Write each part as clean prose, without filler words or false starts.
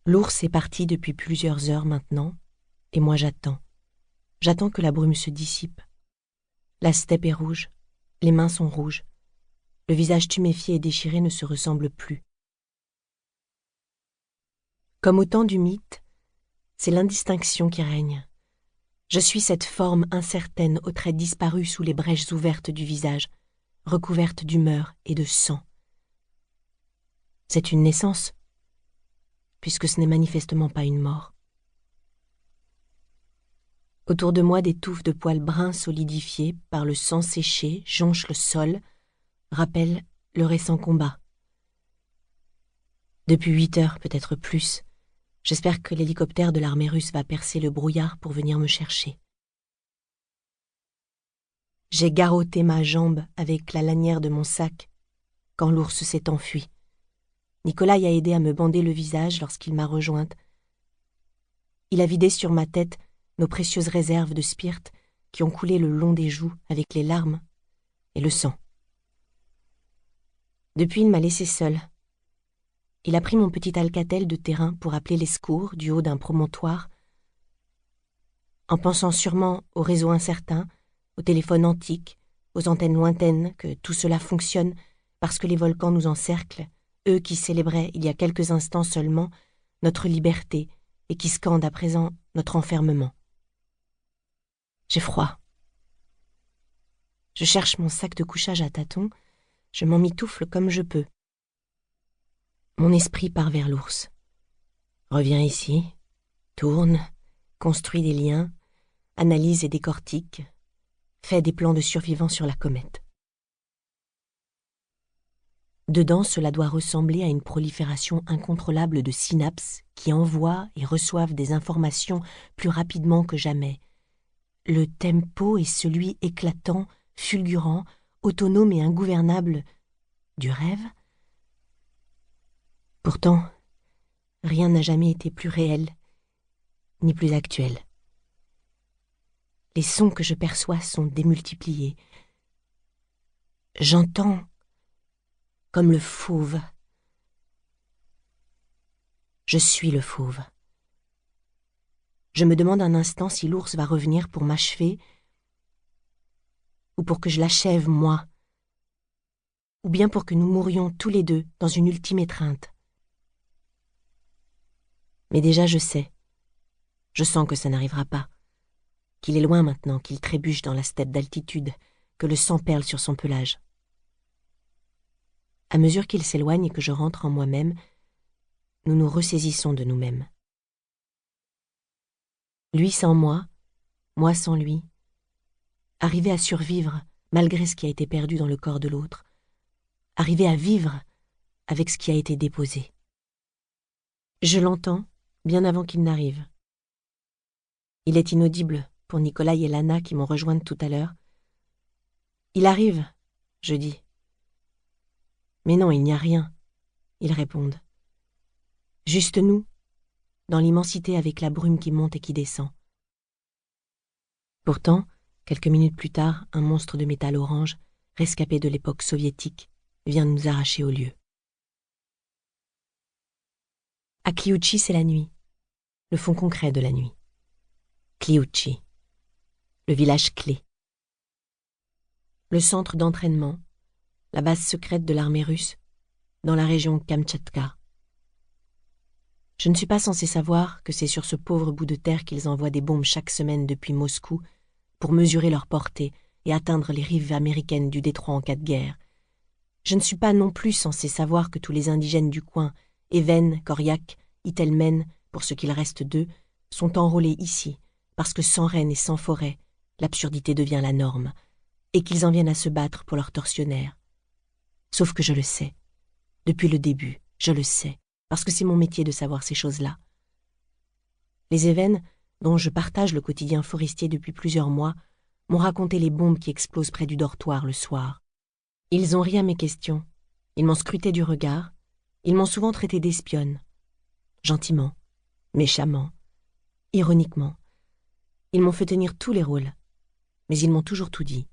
L'ours est parti depuis plusieurs heures maintenant, et moi j'attends. J'attends que la brume se dissipe. La steppe est rouge, les mains sont rouges. Le visage tuméfié et déchiré ne se ressemble plus. Comme au temps du mythe, c'est l'indistinction qui règne. Je suis cette forme incertaine aux traits disparus sous les brèches ouvertes du visage, recouverte d'humeur et de sang. C'est une naissance, puisque ce n'est manifestement pas une mort. Autour de moi, des touffes de poils bruns solidifiés par le sang séché jonchent le sol, rappellent le récent combat. Depuis 8 heures, peut-être plus, j'espère que l'hélicoptère de l'armée russe va percer le brouillard pour venir me chercher. J'ai garrotté ma jambe avec la lanière de mon sac quand l'ours s'est enfui. Nikolai a aidé à me bander le visage lorsqu'il m'a rejointe. Il a vidé sur ma tête nos précieuses réserves de spirt qui ont coulé le long des joues avec les larmes et le sang. Depuis, il m'a laissé seule. Il a pris mon petit alcatel de terrain pour appeler les secours du haut d'un promontoire, en pensant sûrement au réseau incertain, au téléphone antique, aux antennes lointaines, que tout cela fonctionne parce que les volcans nous encerclent, eux qui célébraient il y a quelques instants seulement notre liberté et qui scandent à présent notre enfermement. J'ai froid. Je cherche mon sac de couchage à tâtons, je m'emmitoufle comme je peux. Mon esprit part vers l'ours. Revient ici, tourne, construit des liens, analyse et décortique, fait des plans de survivants sur la comète. Dedans, cela doit ressembler à une prolifération incontrôlable de synapses qui envoient et reçoivent des informations plus rapidement que jamais. Le tempo est celui éclatant, fulgurant, autonome et ingouvernable du rêve. Pourtant, rien n'a jamais été plus réel, ni plus actuel. Les sons que je perçois sont démultipliés. J'entends comme le fauve. Je suis le fauve. Je me demande un instant si l'ours va revenir pour m'achever, ou pour que je l'achève, moi, ou bien pour que nous mourions tous les deux dans une ultime étreinte. Mais déjà je sais, je sens que ça n'arrivera pas, qu'il est loin maintenant, qu'il trébuche dans la steppe d'altitude, que le sang perle sur son pelage. À mesure qu'il s'éloigne et que je rentre en moi-même, nous nous ressaisissons de nous-mêmes. Lui sans moi sans lui, arriver à survivre malgré ce qui a été perdu dans le corps de l'autre, arriver à vivre avec ce qui a été déposé. Je l'entends bien avant qu'il n'arrive. Il est inaudible pour Nikolai et Lana qui m'ont rejointe tout à l'heure. Il arrive, je dis. Mais non, il n'y a rien, ils répondent. Juste nous, dans l'immensité avec la brume qui monte et qui descend. Pourtant, quelques minutes plus tard, un monstre de métal orange, rescapé de l'époque soviétique, vient nous arracher au lieu. À Kliouchi, c'est la nuit, le fond concret de la nuit. Kliouchi, le village clé. Le centre d'entraînement, la base secrète de l'armée russe, dans la région Kamtchatka. Je ne suis pas censé savoir que c'est sur ce pauvre bout de terre qu'ils envoient des bombes chaque semaine depuis Moscou pour mesurer leur portée et atteindre les rives américaines du détroit en cas de guerre. Je ne suis pas non plus censé savoir que tous les indigènes du coin, Even, Koryak, Itelmen, pour ce qu'il reste d'eux, sont enrôlés ici, parce que sans reine et sans forêt, l'absurdité devient la norme, et qu'ils en viennent à se battre pour leurs tortionnaires. Sauf que je le sais. Depuis le début, je le sais, parce que c'est mon métier de savoir ces choses-là. Les Even, dont je partage le quotidien forestier depuis plusieurs mois, m'ont raconté les bombes qui explosent près du dortoir le soir. Ils ont ri à mes questions, ils m'ont scruté du regard, ils m'ont souvent traité d'espionne. Gentiment, méchamment, ironiquement. Ils m'ont fait tenir tous les rôles, mais ils m'ont toujours tout dit.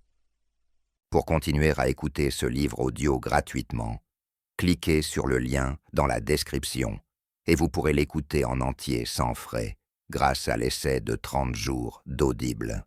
Pour continuer à écouter ce livre audio gratuitement, cliquez sur le lien dans la description. et vous pourrez l'écouter en entier sans frais, grâce à l'essai de 30 jours d'Audible.